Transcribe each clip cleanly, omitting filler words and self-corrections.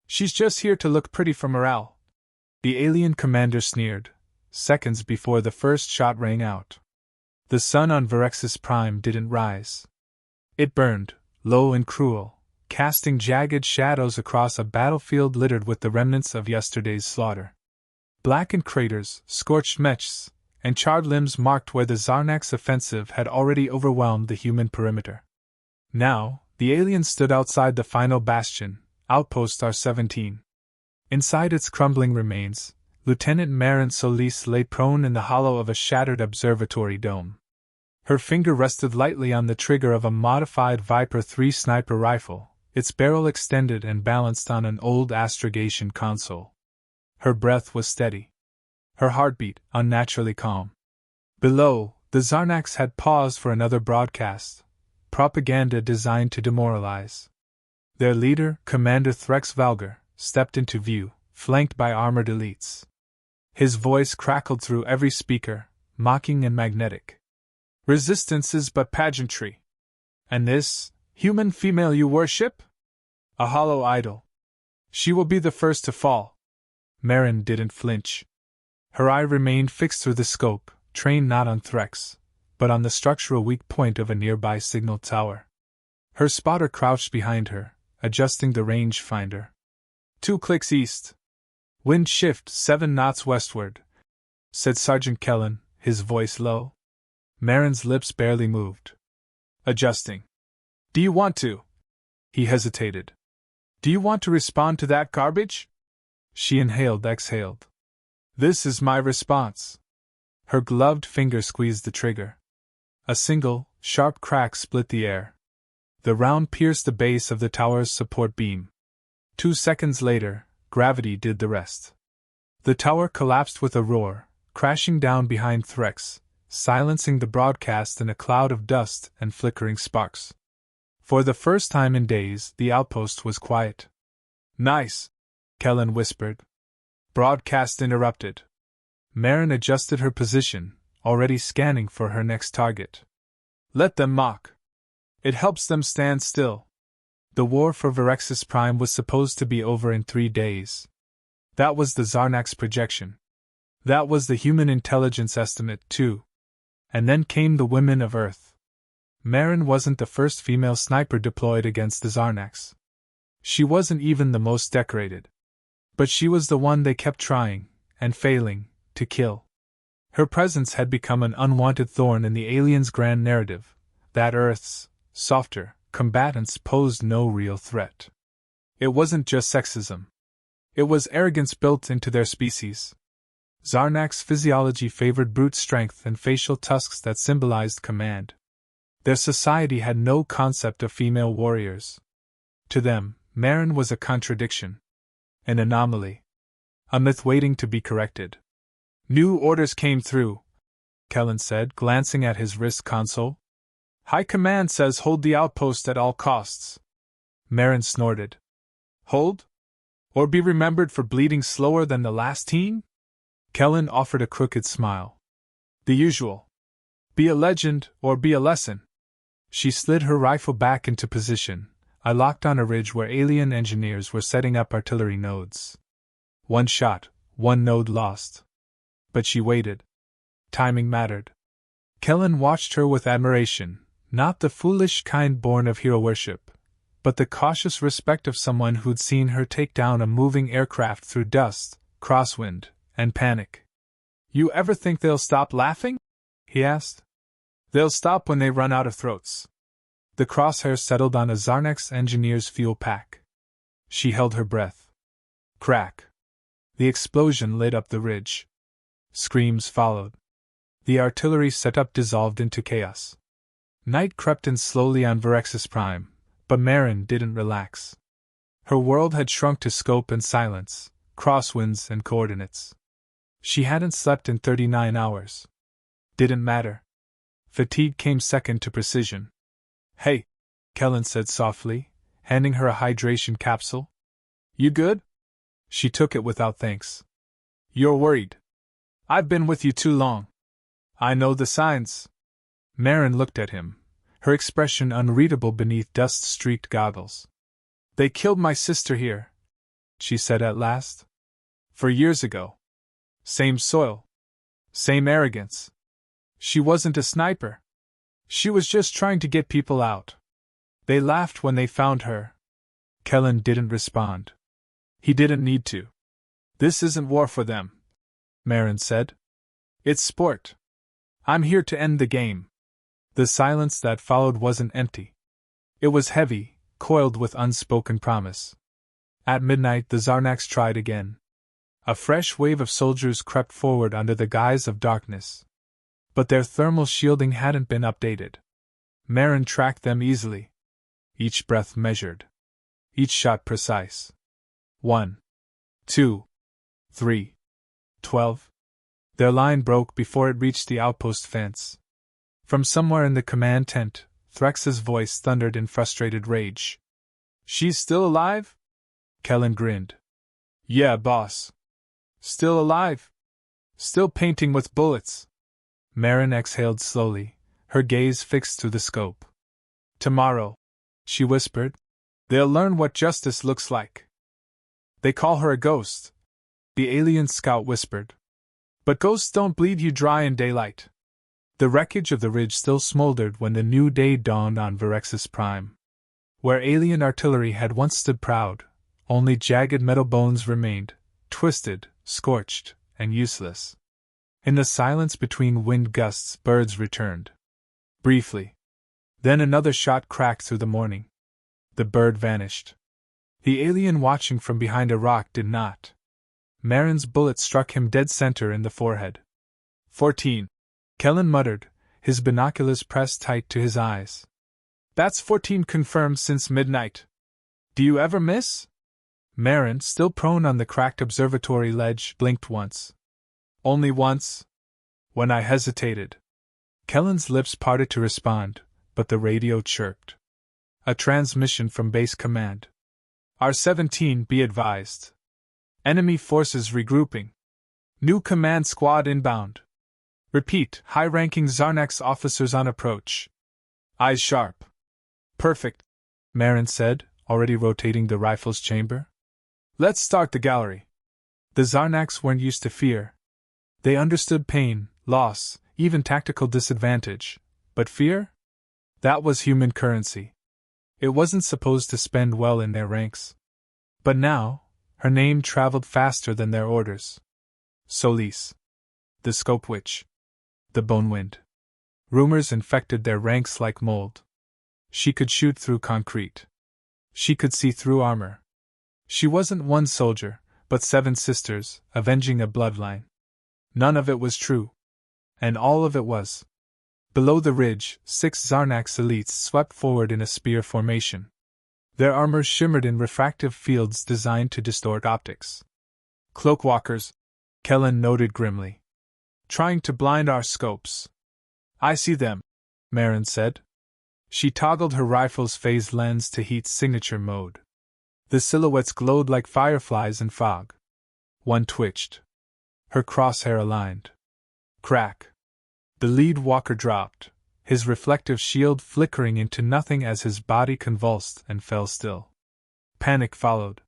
She's just here to look pretty for morale. The alien commander sneered, seconds before the first shot rang out. The sun on Verexis Prime didn't rise. It burned, low and cruel, casting jagged shadows across a battlefield littered with the remnants of yesterday's slaughter. Blackened craters, scorched mechs, and charred limbs marked where the Zarnax offensive had already overwhelmed the human perimeter. Now, the aliens stood outside the final bastion, Outpost R-17. Inside its crumbling remains, Lieutenant Marin Solis lay prone in the hollow of a shattered observatory dome. Her finger rested lightly on the trigger of a modified Viper 3 sniper rifle, its barrel extended and balanced on an old astrogation console. Her breath was steady. Her heartbeat unnaturally calm. Below, the Zarnax had paused for another broadcast, propaganda designed to demoralize. Their leader, Commander Threx Valgar, stepped into view, flanked by armored elites. His voice crackled through every speaker, mocking and magnetic. Resistance is but pageantry. And this, human female you worship? A hollow idol. She will be the first to fall. Marin didn't flinch. Her eye remained fixed through the scope, trained not on Threx, but on the structural weak point of a nearby signal tower. Her spotter crouched behind her, adjusting the range finder. 2 clicks east. Wind shift 7 knots westward, said Sergeant Kellen, his voice low. Marin's lips barely moved. Adjusting. Do you want to? He hesitated. Do you want to respond to that garbage? She exhaled. This is my response. Her gloved finger squeezed the trigger. A single, sharp crack split the air. The round pierced the base of the tower's support beam. 2 seconds later, gravity did the rest. The tower collapsed with a roar, crashing down behind Threx, silencing the broadcast in a cloud of dust and flickering sparks. For the first time in days, the outpost was quiet. Nice, Kellen whispered. Broadcast interrupted. Marin adjusted her position, already scanning for her next target. Let them mock. It helps them stand still. The war for Verexis Prime was supposed to be over in 3 days. That was the Zarnax projection. That was the human intelligence estimate, too. And then came the women of Earth. Marin wasn't the first female sniper deployed against the Zarnax. She wasn't even the most decorated. But she was the one they kept trying, and failing, to kill. Her presence had become an unwanted thorn in the aliens' grand narrative, that Earth's softer combatants posed no real threat. It wasn't just sexism. It was arrogance built into their species. Zarnax physiology favored brute strength and facial tusks that symbolized command. Their society had no concept of female warriors. To them, Marin was a contradiction. An anomaly. A myth waiting to be corrected. New orders came through, Kellen said, glancing at his wrist console. High Command says hold the outpost at all costs. Marin snorted. Hold? Or be remembered for bleeding slower than the last team? Kellen offered a crooked smile. The usual. Be a legend or be a lesson. She slid her rifle back into position. I locked on a ridge where alien engineers were setting up artillery nodes. 1 shot, 1 node lost. But she waited. Timing mattered. Kellen watched her with admiration, not the foolish kind born of hero worship, but the cautious respect of someone who'd seen her take down a moving aircraft through dust, crosswind, and panic. You ever think they'll stop laughing? He asked. They'll stop when they run out of throats. The crosshairs settled on a Zarnax engineer's fuel pack. She held her breath. Crack. The explosion lit up the ridge. Screams followed. The artillery setup dissolved into chaos. Night crept in slowly on Verexis Prime, but Marin didn't relax. Her world had shrunk to scope and silence, crosswinds and coordinates. She hadn't slept in 39 hours. Didn't matter. Fatigue came second to precision. Hey, Kellen said softly, handing her a hydration capsule. You good? She took it without thanks. You're worried. I've been with you too long. I know the signs. Marin looked at him, her expression unreadable beneath dust-streaked goggles. They killed my sister here. she said at last. For years ago. Same soil. Same arrogance. She wasn't a sniper. She was just trying to get people out. They laughed when they found her. Kellen didn't respond. He didn't need to. This isn't war for them, Marin said. It's sport. I'm here to end the game. The silence that followed wasn't empty. It was heavy, coiled with unspoken promise. At midnight the Zarnax tried again. A fresh wave of soldiers crept forward under the guise of darkness. But their thermal shielding hadn't been updated. Marin tracked them easily. Each breath measured. Each shot precise. 1, 2, 3, 12. Their line broke before it reached the outpost fence. From somewhere in the command tent, Threx's voice thundered in frustrated rage. She's still alive? Kellen grinned. Yeah, boss. Still alive. Still painting with bullets. Marin exhaled slowly, her gaze fixed through the scope. Tomorrow, she whispered, they'll learn what justice looks like. They call her a ghost, the alien scout whispered. But ghosts don't bleed you dry in daylight. The wreckage of the ridge still smoldered when the new day dawned on Virexis Prime. Where alien artillery had once stood proud, only jagged metal bones remained, twisted, scorched, and useless. In the silence between wind gusts, birds returned. Briefly. Then another shot cracked through the morning. The bird vanished. The alien watching from behind a rock did not. Marin's bullet struck him dead center in the forehead. 14. Kellen muttered, his binoculars pressed tight to his eyes. That's 14 confirmed since midnight. Do you ever miss? Marin, still prone on the cracked observatory ledge, blinked once. Only once. When I hesitated. Kellen's lips parted to respond, but the radio chirped. A transmission from base command. R-17, be advised. Enemy forces regrouping. New command squad inbound. Repeat, high-ranking Zarnax officers on approach. Eyes sharp. Perfect, Marin said, already rotating the rifle's chamber. Let's start the gallery. The Zarnax weren't used to fear. They understood pain, loss, even tactical disadvantage. But fear? That was human currency. It wasn't supposed to spend well in their ranks. But now, her name traveled faster than their orders. Solis. The Scope Witch. The Bone Wind. Rumors infected their ranks like mold. She could shoot through concrete. She could see through armor. She wasn't one soldier, but 7 sisters, avenging a bloodline. None of it was true. And all of it was. Below the ridge, 6 Zarnax elites swept forward in a spear formation. Their armor shimmered in refractive fields designed to distort optics. Cloakwalkers, Kellen noted grimly. Trying to blind our scopes. I see them, Marin said. She toggled her rifle's phase lens to heat signature mode. The silhouettes glowed like fireflies in fog. One twitched. Her crosshair aligned. Crack. The lead walker dropped, his reflective shield flickering into nothing as his body convulsed and fell still. Panic followed.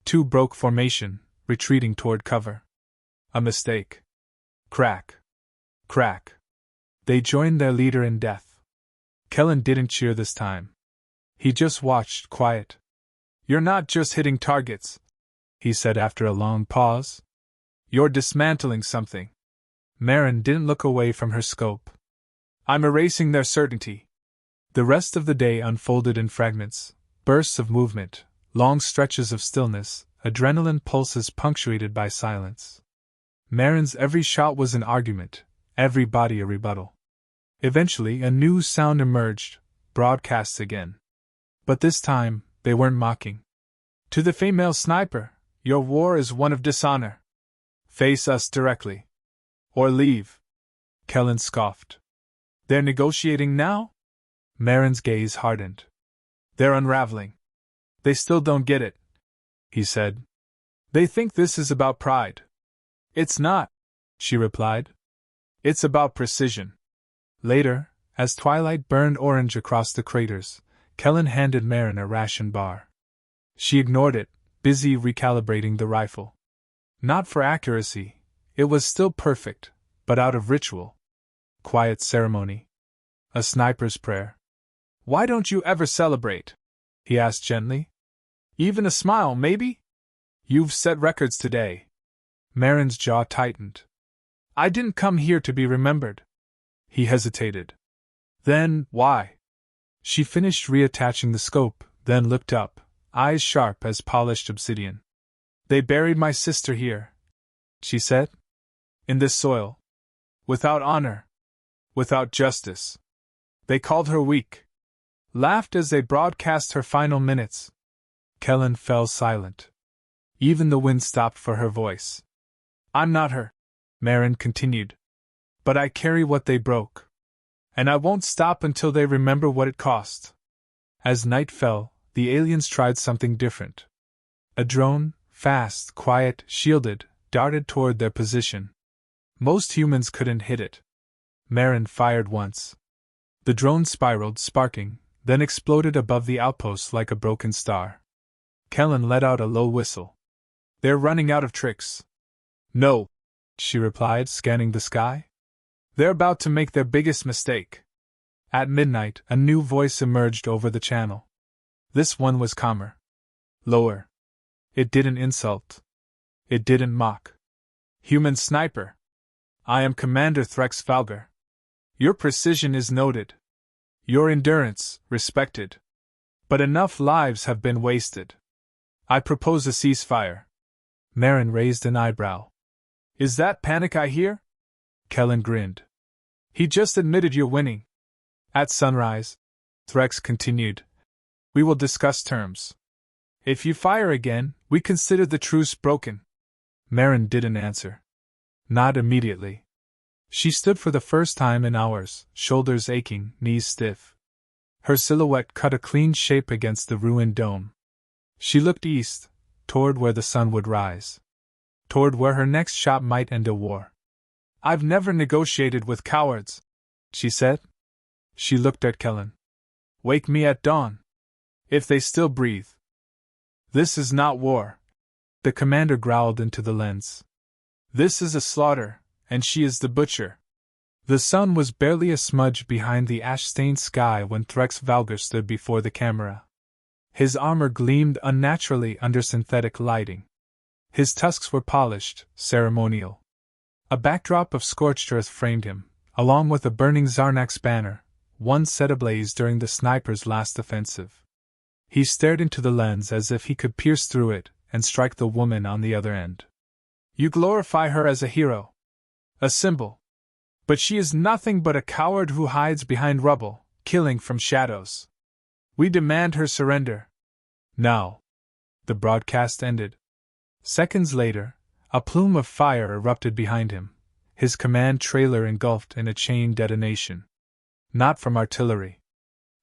2 broke formation, retreating toward cover. A mistake. Crack. Crack. They joined their leader in death. Kellen didn't cheer this time. He just watched, quiet. You're not just hitting targets, he said after a long pause. You're dismantling something. Marin didn't look away from her scope. I'm erasing their certainty. The rest of the day unfolded in fragments, bursts of movement, long stretches of stillness, adrenaline pulses punctuated by silence. Marin's every shot was an argument, every body a rebuttal. Eventually a new sound emerged, broadcasts again. But this time, they weren't mocking. To the female sniper, your war is one of dishonor. Face us directly. Or leave. Kellen scoffed. They're negotiating now? Marin's gaze hardened. They're unraveling. They still don't get it, he said. They think this is about pride. It's not, she replied. It's about precision. Later, as twilight burned orange across the craters, Kellen handed Marin a ration bar. She ignored it, busy recalibrating the rifle. Not for accuracy, it was still perfect, but out of ritual. Quiet ceremony. A sniper's prayer. "Why don't you ever celebrate?" he asked gently. "Even a smile, maybe? You've set records today." Marin's jaw tightened. "I didn't come here to be remembered." He hesitated. "Then, why?" She finished reattaching the scope, then looked up, eyes sharp as polished obsidian. "They buried my sister here," she said. "In this soil. Without honor. Without justice. They called her weak. Laughed as they broadcast her final minutes." Kellen fell silent. Even the wind stopped for her voice. "I'm not her," Marin continued. "But I carry what they broke. And I won't stop until they remember what it cost." As night fell, the aliens tried something different. A drone, fast, quiet, shielded, darted toward their position. Most humans couldn't hit it. Marin fired once. The drone spiraled, sparking, then exploded above the outpost like a broken star. Kellen let out a low whistle. "They're running out of tricks." "No," she replied, scanning the sky. "They're about to make their biggest mistake." At midnight, a new voice emerged over the channel. This one was calmer. Lower. It didn't insult. It didn't mock. "Human sniper. I am Commander Threx Valgar. Your precision is noted. Your endurance, respected. But enough lives have been wasted. I propose a ceasefire." Marin raised an eyebrow. "Is that panic I hear?" Kellen grinned. "He just admitted you're winning." "At sunrise," Threx continued, "we will discuss terms. If you fire again, we consider the truce broken." Marin didn't answer. Not immediately. She stood for the first time in hours, shoulders aching, knees stiff. Her silhouette cut a clean shape against the ruined dome. She looked east, toward where the sun would rise. Toward where her next shot might end a war. "I've never negotiated with cowards," she said. She looked at Kellen. "Wake me at dawn. If they still breathe." "This is not war," the commander growled into the lens. "This is a slaughter, and she is the butcher." The sun was barely a smudge behind the ash-stained sky when Threx Valgar stood before the camera. His armor gleamed unnaturally under synthetic lighting. His tusks were polished, ceremonial. A backdrop of scorched earth framed him, along with a burning Zarnax banner, one set ablaze during the sniper's last offensive. He stared into the lens as if he could pierce through it and strike the woman on the other end. "You glorify her as a hero. A symbol. But she is nothing but a coward who hides behind rubble, killing from shadows. We demand her surrender. Now." The broadcast ended. Seconds later, a plume of fire erupted behind him, his command trailer engulfed in a chain detonation. Not from artillery.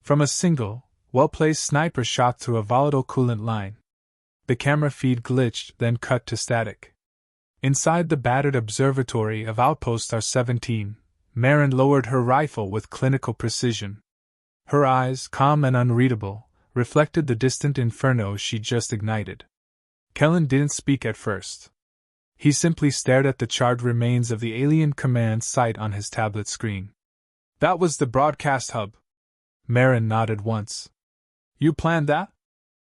From a single, well-placed sniper shot through a volatile coolant line. The camera feed glitched, then cut to static. Inside the battered observatory of Outpost R-17, Marin lowered her rifle with clinical precision. Her eyes, calm and unreadable, reflected the distant inferno she'd just ignited. Kellen didn't speak at first. He simply stared at the charred remains of the alien command site on his tablet screen. "That was the broadcast hub." Marin nodded once. "You planned that?"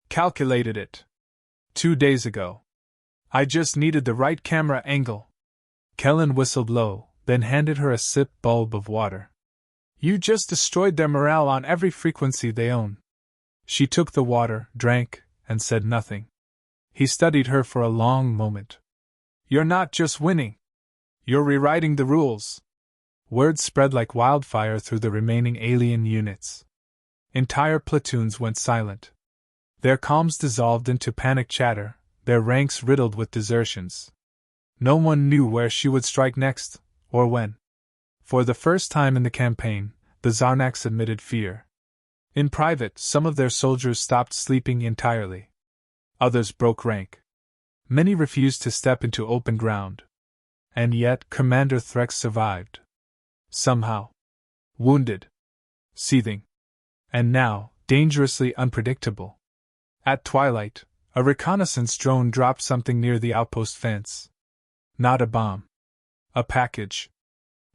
"Calculated it. 2 days ago. I just needed the right camera angle." Kellen whistled low, then handed her a sip bulb of water. "You just destroyed their morale on every frequency they own." She took the water, drank, and said nothing. He studied her for a long moment. "You're not just winning. You're rewriting the rules." Word spread like wildfire through the remaining alien units. Entire platoons went silent. Their calms dissolved into panic chatter, their ranks riddled with desertions. No one knew where she would strike next, or when. For the first time in the campaign, the Zarnax admitted fear. In private, some of their soldiers stopped sleeping entirely. Others broke rank. Many refused to step into open ground. And yet, Commander Threx survived. Somehow. Wounded. Seething. And now, dangerously unpredictable. At twilight, A reconnaissance drone dropped something near the outpost fence. Not a bomb. A package.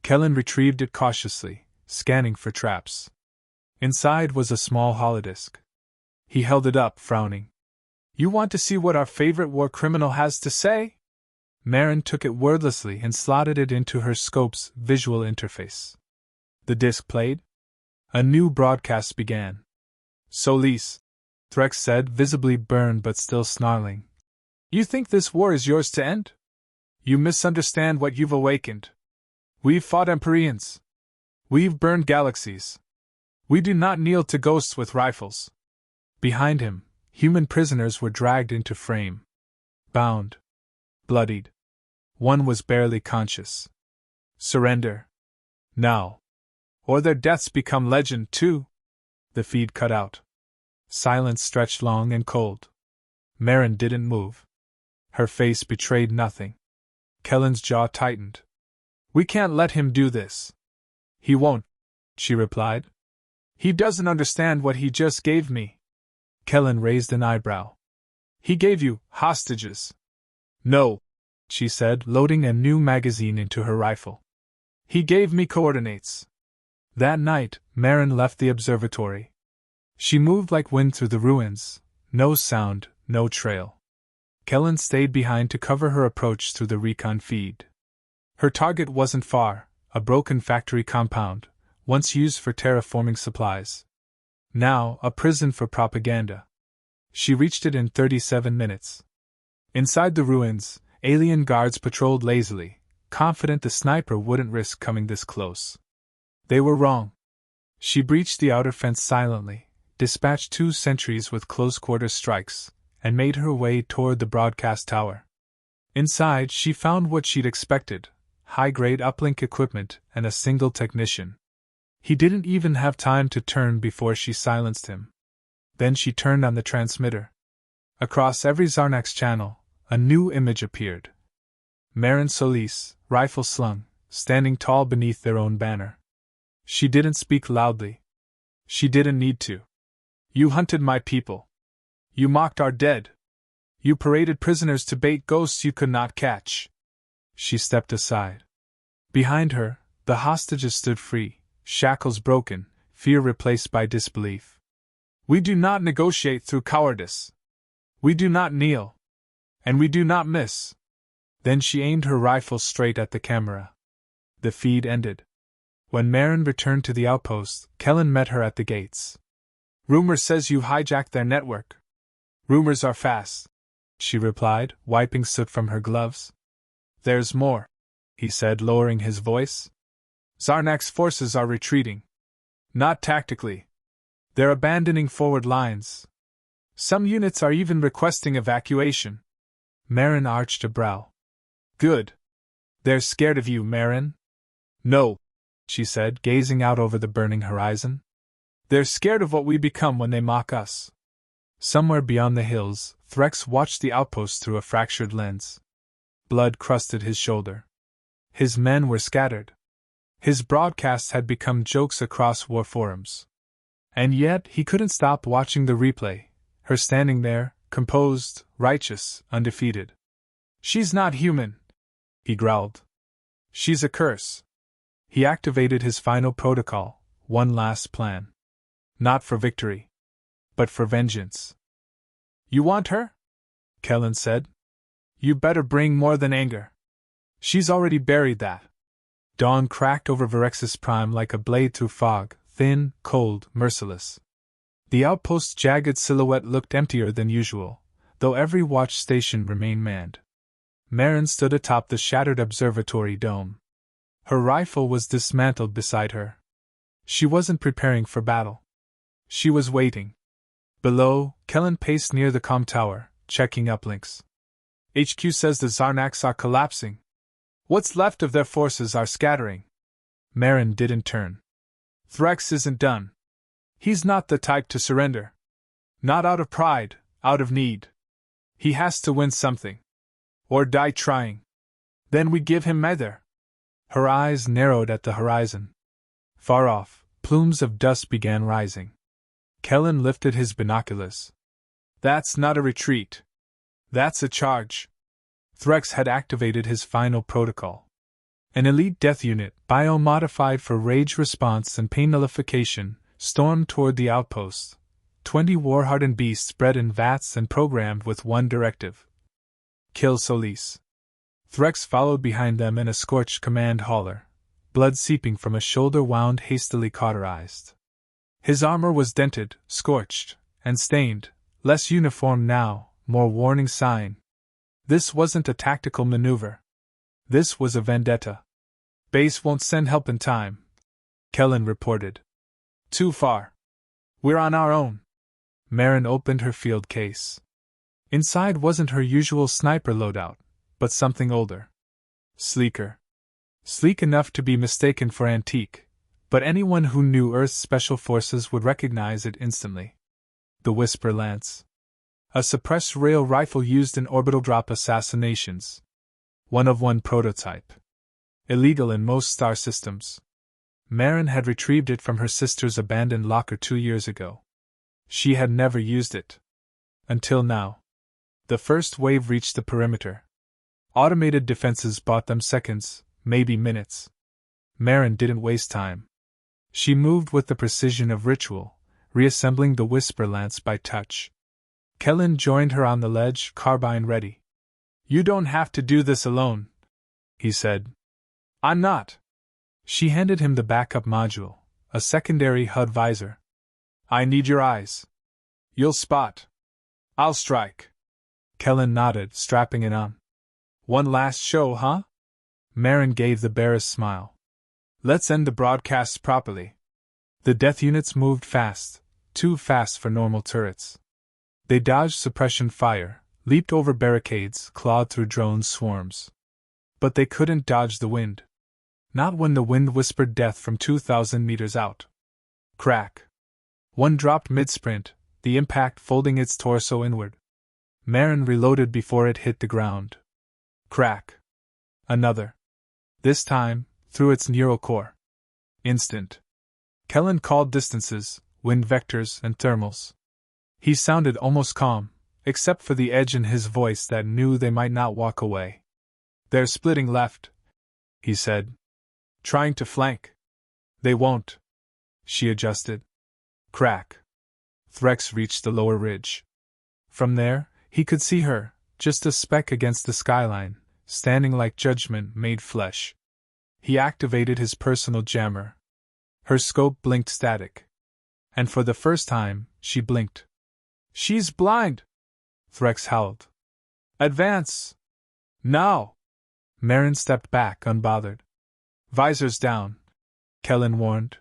Kellen retrieved it cautiously, scanning for traps. Inside was a small holodisk. He held it up, frowning. You want to see what our favorite war criminal has to say? Marin took it wordlessly and slotted it into her scope's visual interface. The disc played. A new broadcast began. Solis, Threx said, visibly burned but still snarling. You think this war is yours to end? You misunderstand what you've awakened. We've fought Empyreans. We've burned galaxies. We do not kneel to ghosts with rifles. Behind him, human prisoners were dragged into frame. Bound. Bloodied. One was barely conscious. Surrender. Now. Or their deaths become legend, too. The feed cut out. Silence stretched long and cold. Marin didn't move. Her face betrayed nothing. Kellen's jaw tightened. We can't let him do this. He won't, she replied. He doesn't understand what he just gave me. Kellen raised an eyebrow. He gave you hostages. No, she said, loading a new magazine into her rifle. He gave me coordinates. That night, Marin left the observatory. She moved like wind through the ruins, no sound, no trail. Kellen stayed behind to cover her approach through the recon feed. Her target wasn't far, a broken factory compound, once used for terraforming supplies. Now, a prison for propaganda. She reached it in 37 minutes. Inside the ruins, alien guards patrolled lazily, confident the sniper wouldn't risk coming this close. They were wrong. She breached the outer fence silently, dispatched 2 sentries with close-quarters strikes, and made her way toward the broadcast tower. Inside, she found what she'd expected, high-grade uplink equipment and a single technician. He didn't even have time to turn before she silenced him. Then she turned on the transmitter. Across every Zarnax channel, a new image appeared. Marin Solis, rifle slung, standing tall beneath their own banner. She didn't speak loudly. She didn't need to. You hunted my people. You mocked our dead. You paraded prisoners to bait ghosts you could not catch. She stepped aside. Behind her, the hostages stood free, shackles broken, fear replaced by disbelief. We do not negotiate through cowardice. We do not kneel. And we do not miss. Then she aimed her rifle straight at the camera. The feed ended. When Marin returned to the outpost, Kellen met her at the gates. Rumor says you hijacked their network. Rumors are fast, she replied, wiping soot from her gloves. There's more, he said, lowering his voice. Zarnax forces are retreating. Not tactically. They're abandoning forward lines. Some units are even requesting evacuation. Marin arched a brow. Good. They're scared of you, Marin. No, she said, gazing out over the burning horizon. They're scared of what we become when they mock us. Somewhere beyond the hills, Threx watched the outpost through a fractured lens. Blood crusted his shoulder. His men were scattered. His broadcasts had become jokes across war forums. And yet he couldn't stop watching the replay, her standing there, composed, righteous, undefeated. She's not human, he growled. She's a curse. He activated his final protocol, one last plan. Not for victory, but for vengeance. You want her? Kellen said. You better bring more than anger. She's already buried that. Dawn cracked over Virexis Prime like a blade through fog, thin, cold, merciless. The outpost's jagged silhouette looked emptier than usual, though every watch station remained manned. Marin stood atop the shattered observatory dome. Her rifle was dismantled beside her. She wasn't preparing for battle. She was waiting. Below, Kellen paced near the comm tower, checking uplinks. HQ says the Zarnax are collapsing. What's left of their forces are scattering. Marin didn't turn. Threx isn't done. He's not the type to surrender. Not out of pride, out of need. He has to win something. Or die trying. Then we give him either. Her eyes narrowed at the horizon. Far off, plumes of dust began rising. Kellen lifted his binoculars. That's not a retreat, That's a charge. Threx had activated his final protocol. An elite death unit, biomodified for rage response and pain nullification, stormed toward the outpost. 20 war-hardened beasts bred in vats and programmed with one directive: kill Solis. Threx followed behind them in a scorched command hauler, blood seeping from a shoulder wound hastily cauterized. His armor was dented, scorched, and stained, less uniform now, more warning sign. This wasn't a tactical maneuver. This was a vendetta. Base won't send help in time, Kellen reported. Too far. We're on our own. Marin opened her field case. Inside wasn't her usual sniper loadout, but something older. Sleeker. Sleek enough to be mistaken for antique, but anyone who knew Earth's special forces would recognize it instantly. The Whisper Lance. A suppressed rail rifle used in orbital drop assassinations. One-of-one prototype. Illegal in most star systems. Marin had retrieved it from her sister's abandoned locker 2 years ago. She had never used it. Until now. The first wave reached the perimeter. Automated defenses bought them seconds, maybe minutes. Marin didn't waste time. She moved with the precision of ritual, reassembling the Whisper Lance by touch. Kellen joined her on the ledge, carbine ready. You don't have to do this alone, he said. I'm not. She handed him the backup module, a secondary HUD visor. I need your eyes. You'll spot. I'll strike. Kellen nodded, strapping it on. One last show, huh? Marin gave the barest smile. Let's end the broadcasts properly. The death units moved fast, too fast for normal turrets. They dodged suppression fire, leaped over barricades, clawed through drone swarms. But they couldn't dodge the wind. Not when the wind whispered death from 2,000 meters out. Crack. One dropped mid-sprint, the impact folding its torso inward. Marin reloaded before it hit the ground. Crack. Another. This time, through its neural core. Instant. Kellen called distances, wind vectors, and thermals. He sounded almost calm, except for the edge in his voice that knew they might not walk away. They're splitting left, he said. Trying to flank. They won't. She adjusted. Crack. Threx reached the lower ridge. From there, he could see her, just a speck against the skyline, standing like judgment made flesh. He activated his personal jammer. Her scope blinked static. And for the first time, she blinked. She's blind! Threx howled. Advance! Now! Marin stepped back, unbothered. Visors down, Kellen warned.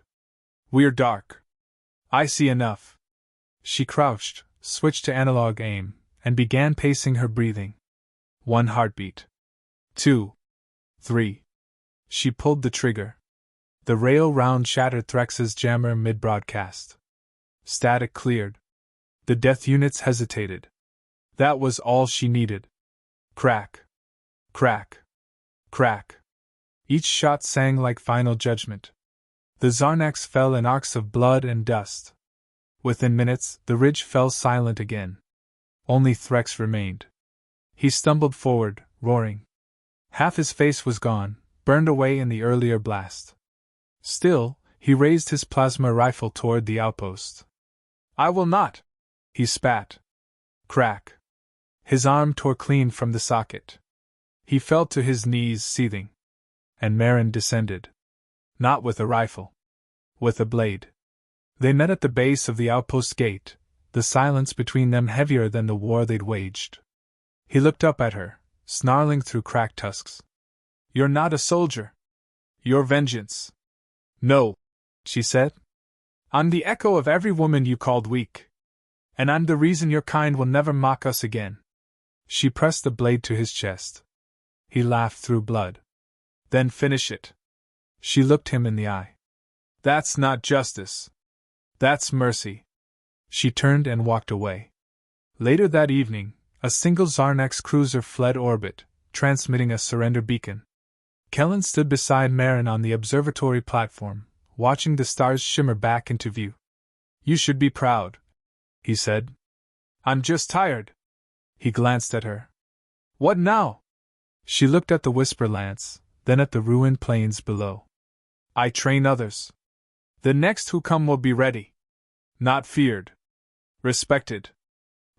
We're dark. I see enough. She crouched, switched to analog aim, and began pacing her breathing. 1 heartbeat. 2. 3. She pulled the trigger. The rail round shattered Threx's jammer mid-broadcast. Static cleared. The death units hesitated. That was all she needed. Crack. Crack. Crack. Each shot sang like final judgment. The Zarnax fell in arcs of blood and dust. Within minutes, the ridge fell silent again. Only Threx remained. He stumbled forward, roaring. Half his face was gone, burned away in the earlier blast. Still, he raised his plasma rifle toward the outpost. I will not! He spat. Crack. His arm tore clean from the socket. He fell to his knees, seething. And Marin descended. Not with a rifle. With a blade. They met at the base of the outpost gate, the silence between them heavier than the war they'd waged. He looked up at her, snarling through cracked tusks. You're not a soldier. You're vengeance. No, she said. I'm the echo of every woman you called weak. And I'm the reason your kind will never mock us again. She pressed the blade to his chest. He laughed through blood. Then finish it. She looked him in the eye. That's not justice. That's mercy. She turned and walked away. Later that evening, a single Zarnax cruiser fled orbit, transmitting a surrender beacon. Kellen stood beside Marin on the observatory platform, watching the stars shimmer back into view. You should be proud, he said. I'm just tired. He glanced at her. What now? She looked at the Whisperlands, then at the ruined plains below. I train others. The next who come will be ready. Not feared. Respected.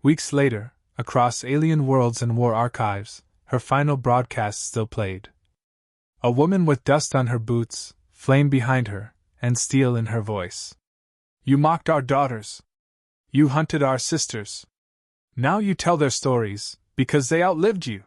Weeks later, across alien worlds and war archives, her final broadcast still played. A woman with dust on her boots, flame behind her, and steel in her voice. You mocked our daughters. You hunted our sisters. Now you tell their stories, because they outlived you.